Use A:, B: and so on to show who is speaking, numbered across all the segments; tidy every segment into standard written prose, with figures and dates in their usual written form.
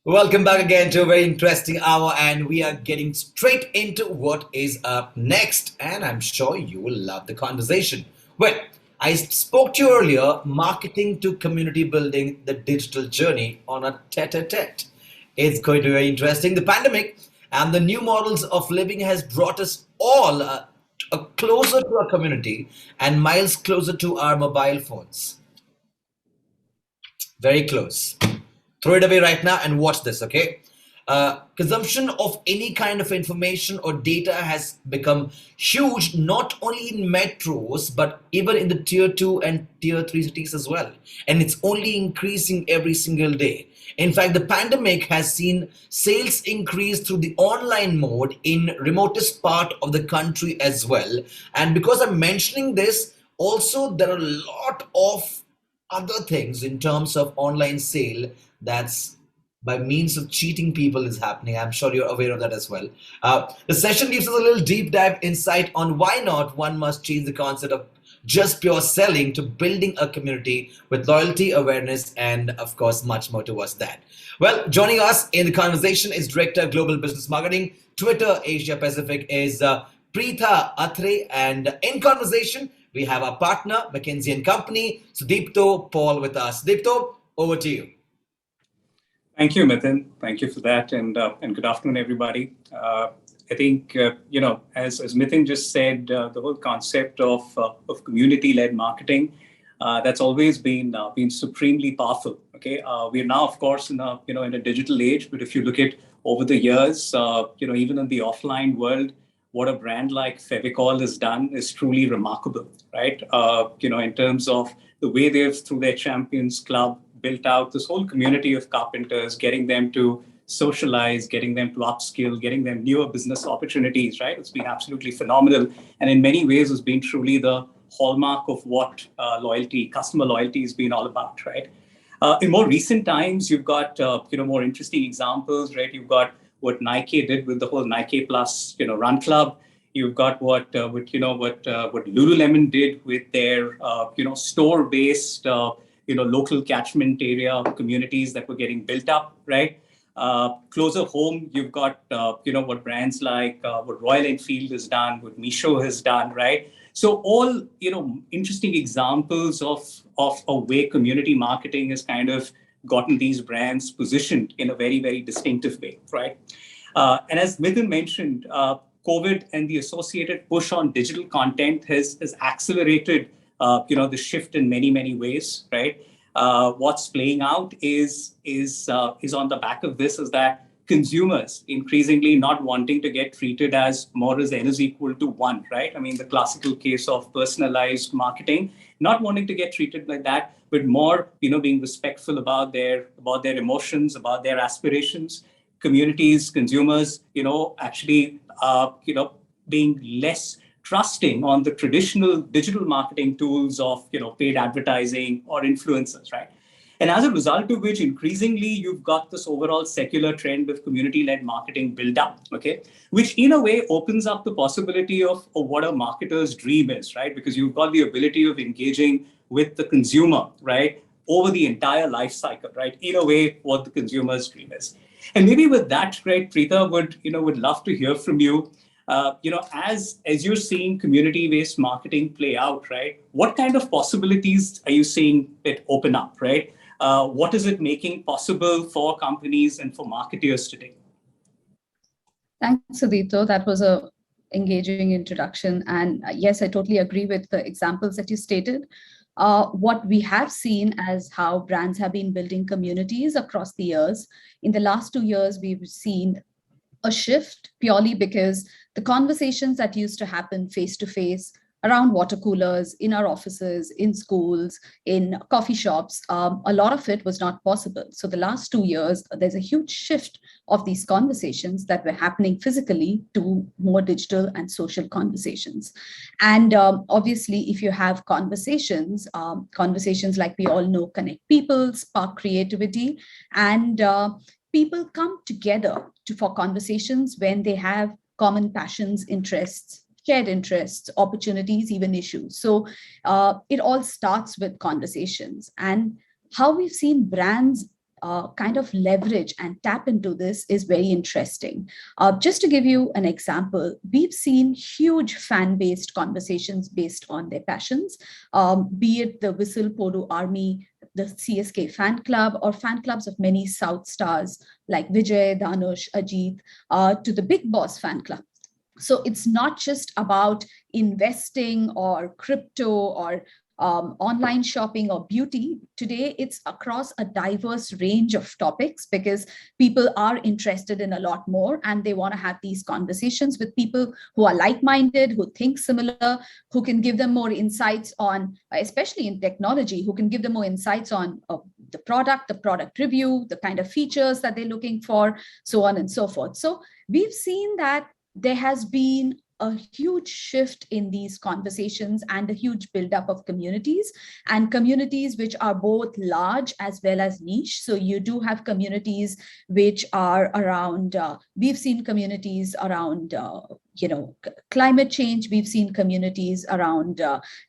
A: Welcome back again to a very interesting hour, and we are getting straight into what is up next. And I'm sure you will love the conversation. Well, I spoke to you earlier marketing to community building, the digital journey on a tete a tete. It's going to be very interesting. The pandemic and the new models of living has brought us all closer to our community and miles closer to our mobile phones. Very close. Throw it away right now and watch this, okay? Consumption of any kind of information or data has become huge, not only in metros, but even in the tier 2 and tier 3 cities as well. And it's only increasing every single day. In fact, the pandemic has seen sales increase through the online mode in remotest part of the country as well. And because I'm mentioning this, also there are a lot of other things in terms of online sale that's by means of cheating people is happening. I'm sure you're aware of that as well. The session gives us a little deep dive insight on why not one must change the concept of just pure selling to building a community with loyalty, awareness, and of course, much more towards that. Well, joining us in the conversation is Director Global Business Marketing, Twitter Asia Pacific is Preetha Atre, and in conversation, we have our partner, Mckinsey and Company, Sudipto Paul with us. Sudipto, over to you.
B: Thank you, Mithun. Thank you for that, and good afternoon, everybody. I think as Mithun just said, the whole concept of community-led marketing that's always been supremely powerful. Okay, we're now, of course, in a digital age, but if you look at over the years, even in the offline world, what a brand like Fevicol has done is truly remarkable, right? In terms of the way they've, through their Champions Club, built out this whole community of carpenters, getting them to socialize, getting them to upskill, getting them newer business opportunities, right? It's been absolutely phenomenal. And in many ways, it's been truly the hallmark of what customer loyalty has been all about, right? In more recent times, you've got, more interesting examples, right? You've got what Nike did with the whole Nike Plus, Run Club. You've got what Lululemon did with their, store-based, local catchment area communities that were getting built up, right? Closer home, you've got, what brands like what Royal Enfield has done, what Misho has done, right? So all, interesting examples of a way community marketing has kind of gotten these brands positioned in a very, very distinctive way, right? And as Mithun mentioned, COVID and the associated push on digital content has accelerated, the shift in many, many ways, right? What's playing out is on the back of this is that consumers increasingly not wanting to get treated as more as n is equal to 1, right? I mean, the classical case of personalized marketing, not wanting to get treated like that, but more, being respectful about their emotions, about their aspirations, communities, consumers, actually, being less trusting on the traditional digital marketing tools of, paid advertising or influencers, right? And as a result of which, increasingly, you've got this overall secular trend of community-led marketing build up, okay? Which in a way opens up the possibility of what a marketer's dream is, right? Because you've got the ability of engaging with the consumer, right? Over the entire life cycle, right? In a way, what the consumer's dream is. And maybe with that, right, Preetha would love to hear from you. As you're seeing community-based marketing play out, right? What kind of possibilities are you seeing it open up, right? What is it making possible for companies and for marketers today?
C: Thanks, Sudipto. That was a engaging introduction. And yes, I totally agree with the examples that you stated. What we have seen as how brands have been building communities across the years. In the last 2 years, we've seen a shift purely because the conversations that used to happen face to face around water coolers, in our offices, in schools, in coffee shops, a lot of it was not possible. So the last 2 years, there's a huge shift of these conversations that were happening physically to more digital and social conversations. And obviously, if you have conversations like we all know connect people, spark creativity, and people come together for conversations when they have common passions, interests, shared interests, opportunities, even issues. So it all starts with conversations. And how we've seen brands kind of leverage and tap into this is very interesting. Just to give you an example, we've seen huge fan-based conversations based on their passions, be it the Whistle Polo Army, the CSK fan club, or fan clubs of many South stars like Vijay, Dhanush, Ajit, to the Big Boss fan club. So it's not just about investing or crypto or online shopping or beauty. Today, it's across a diverse range of topics because people are interested in a lot more and they want to have these conversations with people who are like-minded, who think similar, who can give them more insights on, especially in technology, who can give them more insights on the product review, the kind of features that they're looking for, so on and so forth. So we've seen that there has been a huge shift in these conversations and a huge buildup of communities, and communities which are both large as well as niche. So you do have communities which are around, we've seen communities around, climate change. We've seen communities around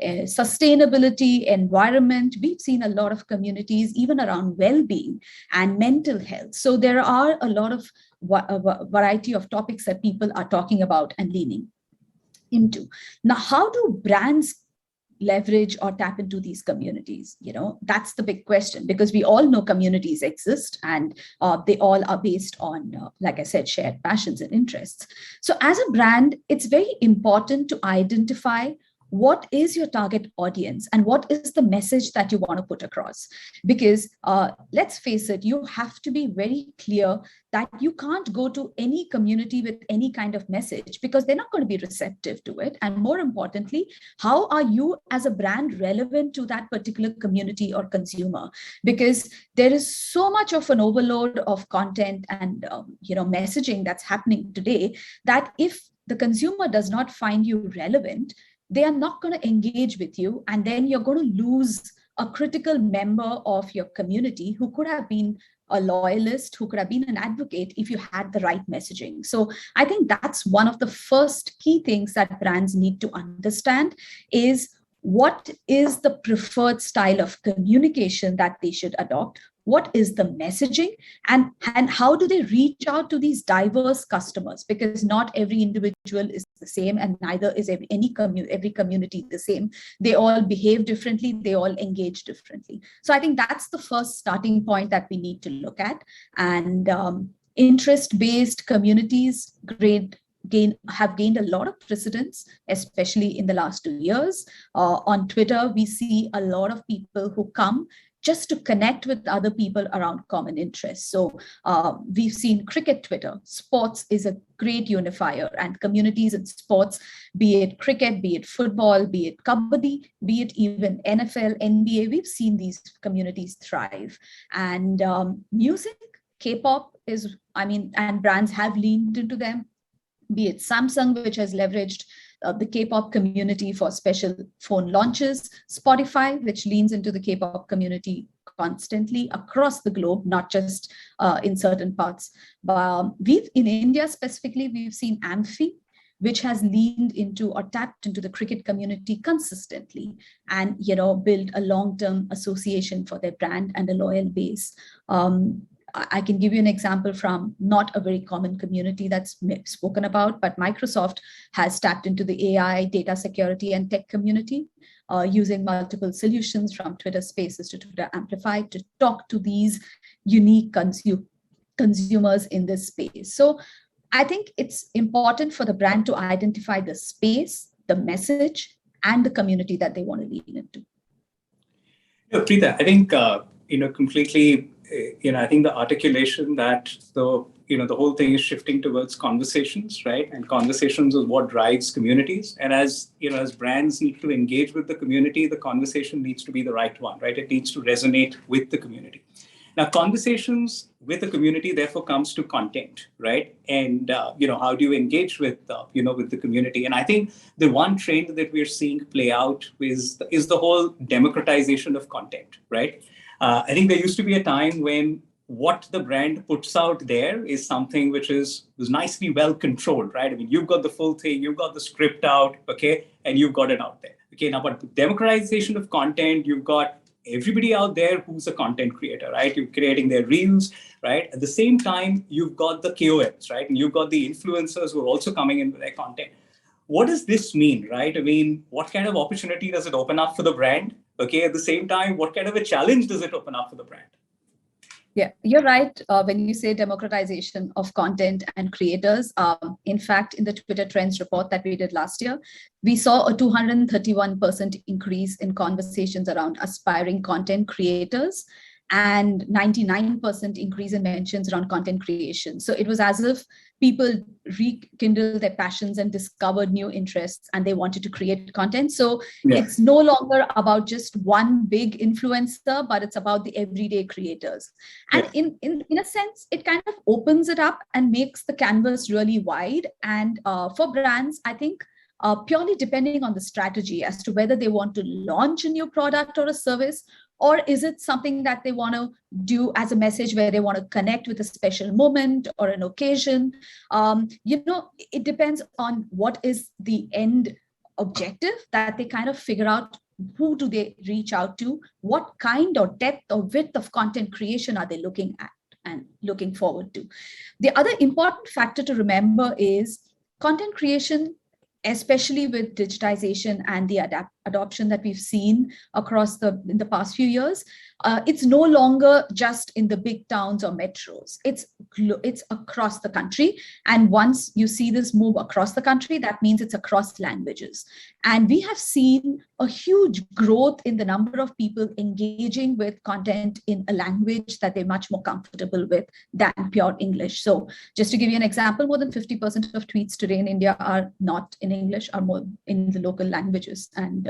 C: sustainability, environment. We've seen a lot of communities even around well-being and mental health. So there are a lot of variety of topics that people are talking about and leaning into. Now, how do brands leverage or tap into these communities? That's the big question, because we all know communities exist and they all are based on, like I said, shared passions and interests. So as a brand, it's very important to identify what is your target audience and what is the message that you want to put across. Because let's face it, you have to be very clear that you can't go to any community with any kind of message because they're not going to be receptive to it. And more importantly, how are you as a brand relevant to that particular community or consumer? Because there is so much of an overload of content and messaging that's happening today that if the consumer does not find you relevant, they are not going to engage with you. And then you're going to lose a critical member of your community who could have been a loyalist, who could have been an advocate if you had the right messaging. So I think that's one of the first key things that brands need to understand is what is the preferred style of communication that they should adopt? What is the messaging, and how do they reach out to these diverse customers? Because not every individual is the same, and neither is every community the same. They all behave differently, they all engage differently. So I think that's the first starting point that we need to look at. And interest-based communities have gained a lot of precedence, especially in the last 2 years. On Twitter, we see a lot of people who come just to connect with other people around common interests. So we've seen cricket Twitter. Sports is a great unifier, and communities in sports, be it cricket, be it football, be it kabaddi, be it even NFL, NBA, we've seen these communities thrive. And music, K-pop and brands have leaned into them, be it Samsung, which has leveraged the K-pop community for special phone launches, Spotify, which leans into the K-pop community constantly across the globe, not just in certain parts. But in India specifically, we've seen Amphi, which has leaned into or tapped into the cricket community consistently and build a long-term association for their brand and a loyal base. I can give you an example from not a very common community that's spoken about, but Microsoft has tapped into the AI, data security, and tech community using multiple solutions from Twitter Spaces to Twitter Amplify to talk to these unique consumers in this space. So I think it's important for the brand to identify the space, the message, and the community that they want to lean into.
B: Preeta, I think, completely, I think the articulation that the whole thing is shifting towards conversations, right? And conversations is what drives communities. And as brands need to engage with the community, the conversation needs to be the right one, right? It needs to resonate with the community. Now, conversations with the community therefore comes to content, right? And how do you engage with with the community? And I think the one trend that we're seeing play out is the whole democratization of content, right? I think there used to be a time when what the brand puts out there is something which was nicely well controlled, right? I mean, you've got the full thing, you've got the script out, okay, and you've got it out there. Okay, now, but the democratization of content, you've got everybody out there who's a content creator, right? You're creating their reels, right? At the same time, you've got the KOLs, right? And you've got the influencers who are also coming in with their content. What does this mean, right? I mean, what kind of opportunity does it open up for the brand? Okay, at the same time, what kind of a challenge does it open up for the brand?
C: Yeah, you're right when you say democratization of content and creators. In fact, in the Twitter Trends report that we did last year, we saw a 231% increase in conversations around aspiring content creators and 99% increase in mentions around content creation. So it was as if people rekindled their passions and discovered new interests and they wanted to create content. So it's no longer about just one big influencer, but it's about the everyday creators. And in a sense, it kind of opens it up and makes the canvas really wide. And for brands, I think purely depending on the strategy as to whether they want to launch a new product or a service, or is it something that they want to do as a message where they want to connect with a special moment or an occasion? It depends on what is the end objective that they kind of figure out. Who do they reach out to? What kind or depth or width of content creation are they looking at and looking forward to? The other important factor to remember is content creation, especially with digitization and the adoption that we've seen across in the past few years, it's no longer just in the big towns or metros. It's across the country. And once you see this move across the country, that means it's across languages. And we have seen a huge growth in the number of people engaging with content in a language that they're much more comfortable with than pure English. So just to give you an example, more than 50% of tweets today in India are not in English, are more in the local languages. And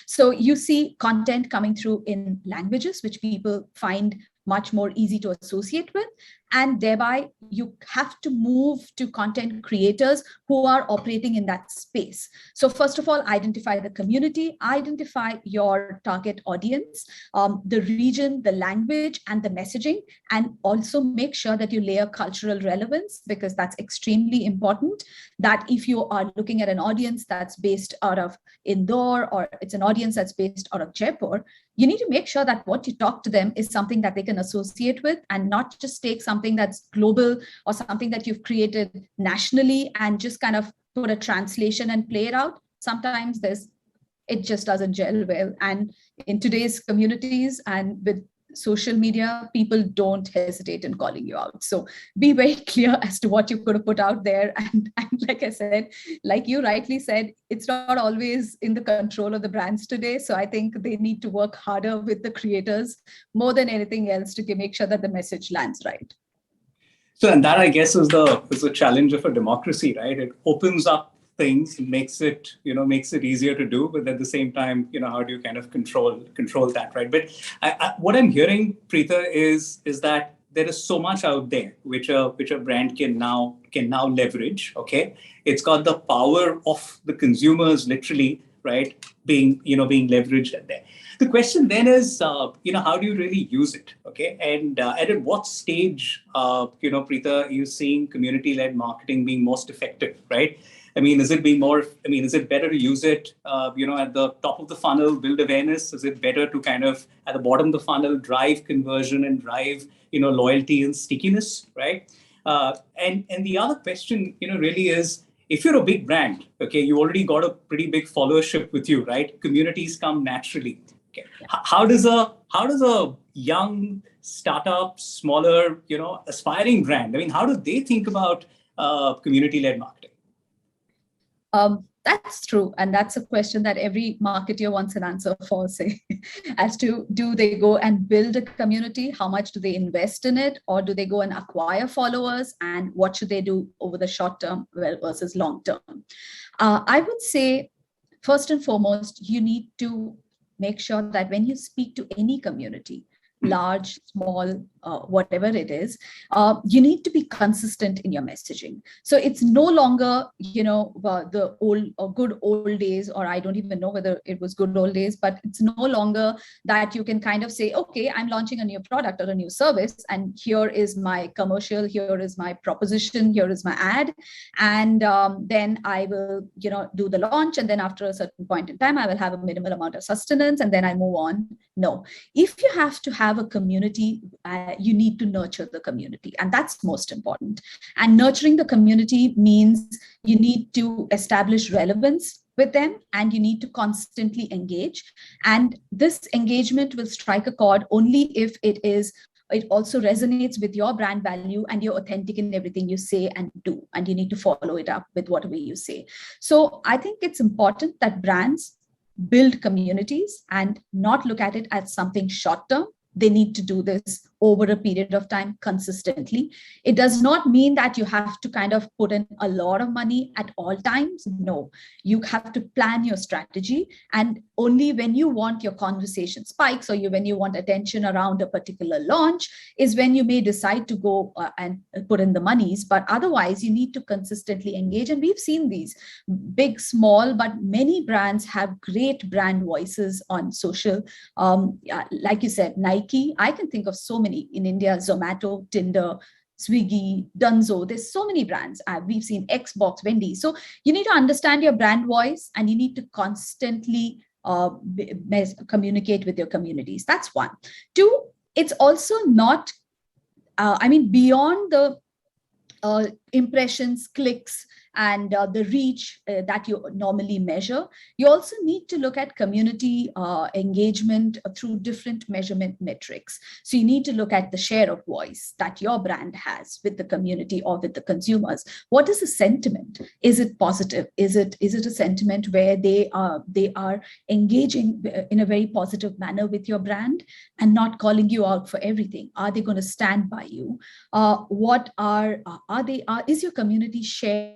C: so you see content coming through in languages, which people find much more easy to associate with. And thereby, you have to move to content creators who are operating in that space. So first of all, identify the community, identify your target audience, the region, the language, and the messaging, and also make sure that you layer cultural relevance, because that's extremely important. That if you are looking at an audience that's based out of Indore, or it's an audience that's based out of Jaipur, you need to make sure that what you talk to them is something that they can associate with, and not just take something that's global or something that you've created nationally and just kind of put a translation and play it out. Sometimes it just doesn't gel well. And in today's communities and with social media, people don't hesitate in calling you out. So be very clear as to what you're going to put out there. And like I said, like you rightly said, it's not always in the control of the brands today. So I think they need to work harder with the creators more than anything else to make sure that the message lands right.
B: So, and that, I guess, is the challenge of a democracy, right? It opens up things, makes it easier to do, but at the same time, how do you kind of control that, right? But what I'm hearing, Preeta, is that there is so much out there which a brand can now leverage. Okay, it's got the power of the consumers, literally, right, being leveraged at there. The question then is, how do you really use it? Okay, and at what stage, Preeta, are you seeing community-led marketing being most effective, right? I mean, is it better to use it, at the top of the funnel, build awareness? Is it better to kind of at the bottom of the funnel drive conversion and drive, loyalty and stickiness, right? And the other question, really is, if you're a big brand, okay, you already got a pretty big followership with you, right? Communities come naturally. Okay. How does a young startup, smaller, aspiring brand, how do they think about community-led marketing?
C: That's true. And that's a question that every marketer wants an answer for, say, as to, do they go and build a community? How much do they invest in it? Or do they go and acquire followers? And what should they do over the short term versus long term? I would say, first and foremost, you need to make sure that when you speak to any community, large, small, whatever it is, you need to be consistent in your messaging. So it's no longer, the old or good old days, or I don't even know whether it was good old days, but it's no longer that you can kind of say, okay, I'm launching a new product or a new service, and here is my commercial, here is my proposition, here is my ad, and then I will, do the launch, and then after a certain point in time, I will have a minimal amount of sustenance, and then I move on. No, if you have to have a community, you need to nurture the community, and that's most important. And nurturing the community means you need to establish relevance with them, and you need to constantly engage. And this engagement will strike a chord only if it also resonates with your brand value, and you're authentic in everything you say and do, and you need to follow it up with whatever you say. So I think it's important that brands build communities and not look at it as something short term. They need to do this over a period of time consistently. It does not mean that you have to kind of put in a lot of money at all times. No, you have to plan your strategy. And only when you want your conversation spikes, or when you want attention around a particular launch, is when you may decide to go and put in the monies. But otherwise, you need to consistently engage. And we've seen these big, small, but many brands have great brand voices on social. Like you said, Nike, I can think of so many in India: Zomato, Tinder, Swiggy, Dunzo. There's so many brands. We've seen Xbox, Wendy's. So you need to understand your brand voice, and you need to constantly communicate with your communities. That's one. Two, it's also not, beyond the impressions, clicks, and the reach that you normally measure, you also need to look at community engagement through different measurement metrics. So you need to look at the share of voice that your brand has with the community or with the consumers. What is the sentiment? Is it positive? Is it a sentiment where they are engaging in a very positive manner with your brand and not calling you out for everything? Are they going to stand by you? Is your community sharing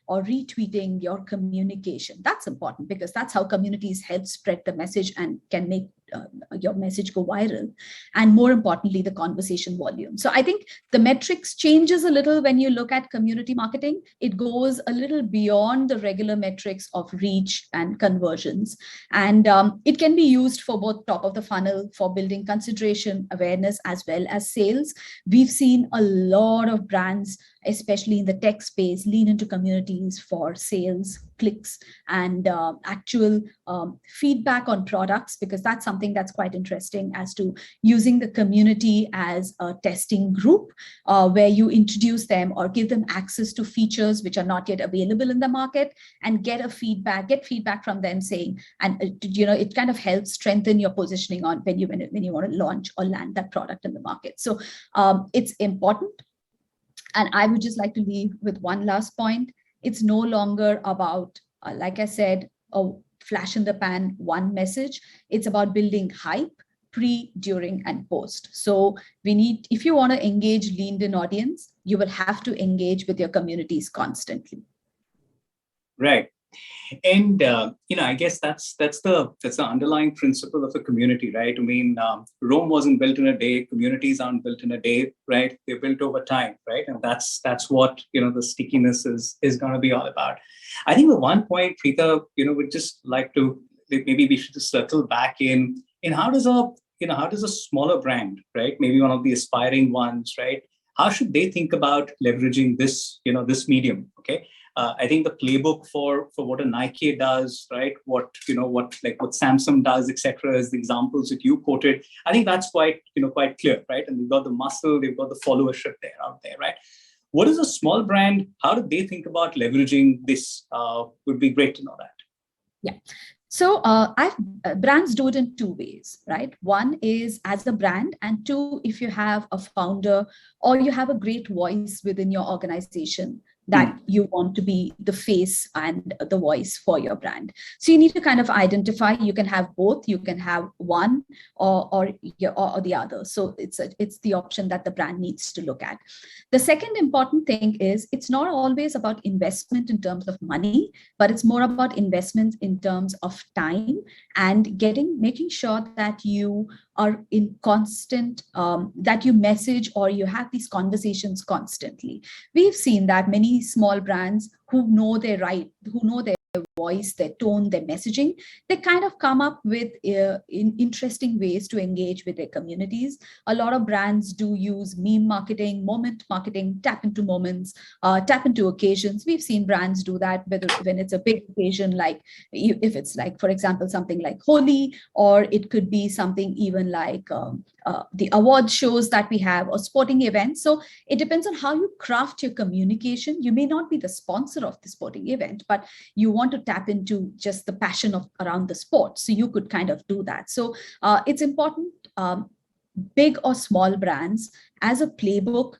C: or retweeting your communication? That's important, because that's how communities help spread the message and can make your message go viral. And more importantly, the conversation volume. So I think the metrics changes a little when you look at community marketing. It goes a little beyond the regular metrics of reach and conversions. And it can be used for both top of the funnel, for building consideration, awareness, as well as sales. We've seen a lot of brands, especially in the tech space, lean into communities for sales, clicks, and actual feedback on products, because that's something that's quite interesting, as to using the community as a testing group, where you introduce them or give them access to features which are not yet available in the market, and get feedback from them saying, and it kind of helps strengthen your positioning on when you want to launch or land that product in the market. So it's important. And I would just like to leave with one last point. It's no longer about, like I said, a flash in the pan, one message. It's about building hype pre, during, and post. So if you want to engage leaned in audience, you will have to engage with your communities constantly.
B: Right. And I guess that's the underlying principle of a community, right? I mean, Rome wasn't built in a day. Communities aren't built in a day, right? They're built over time, right? And that's what the stickiness is going to be all about. I think the one point, Preeta, would just like to, maybe we should just circle back in how does a smaller brand, right? Maybe one of the aspiring ones, right? How should they think about leveraging this this medium? Okay. I think the playbook for what a Nike does, right? What Samsung does, etc., is the examples that you quoted. I think that's quite clear, right? And they've got the muscle, they've got the followership out there, right? What is a small brand? How do they think about leveraging this? Would be great to know that.
C: Yeah. So brands do it in two ways, right? One is as a brand, and two, if you have a founder or you have a great voice within your organization that you want to be the face and the voice for your brand. So you need to kind of identify. You can have both. You can have one or the other. So it's the option that the brand needs to look at. The second important thing is it's not always about investment in terms of money, but it's more about investment in terms of time and making sure that you are in constant, that you message or you have these conversations constantly. We've seen that many small brands who know their voice, their tone, their messaging, they kind of come up with interesting ways to engage with their communities. A lot of brands do use meme marketing, moment marketing, tap into moments, tap into occasions. We've seen brands do that when it's a big occasion, like if it's like, for example, something like Holi, or it could be something even like the award shows that we have or sporting events. So it depends on how you craft your communication. You may not be the sponsor of the sporting event, but you want to tap into just the passion around the sport. So you could kind of do that. So it's important, big or small brands, as a playbook,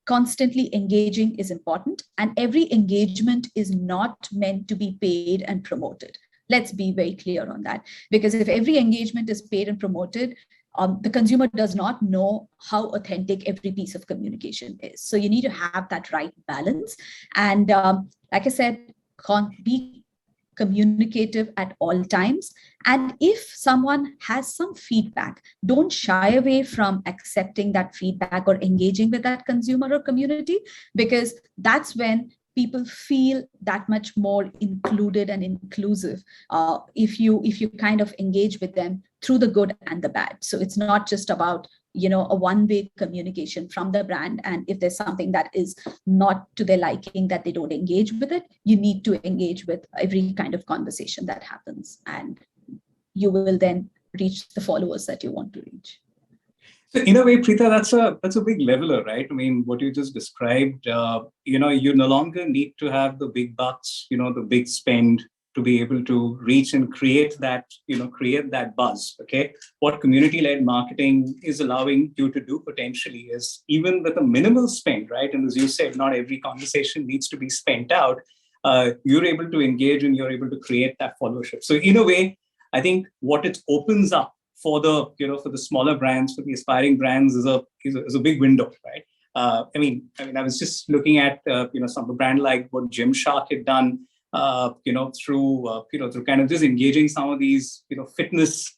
C: constantly engaging is important. And every engagement is not meant to be paid and promoted. Let's be very clear on that. Because if every engagement is paid and promoted, the consumer does not know how authentic every piece of communication is. So you need to have that right balance. And like I said, be communicative at all times. And if someone has some feedback, don't shy away from accepting that feedback or engaging with that consumer or community, because that's when people feel that much more included and inclusive if you kind of engage with them through the good and the bad. So it's not just about a one-way communication from the brand, and if there's something that is not to their liking, that they don't engage with it, you need to engage with every kind of conversation that happens, and you will then reach the followers that you want to reach.
B: So in a way, Preeta, that's a big leveler, right? I mean, what you just described, you no longer need to have the big bucks, the big spend to be able to reach and create that buzz. Okay. What community-led marketing is allowing you to do potentially is, even with a minimal spend, right? And as you said, not every conversation needs to be spent out. You're able to engage and you're able to create that followership. So in a way, I think what it opens up for the for the smaller brands, for the aspiring brands, is a big window, right? I I was just looking at some of the brand like what Gymshark had done, through kind of just engaging some of these fitness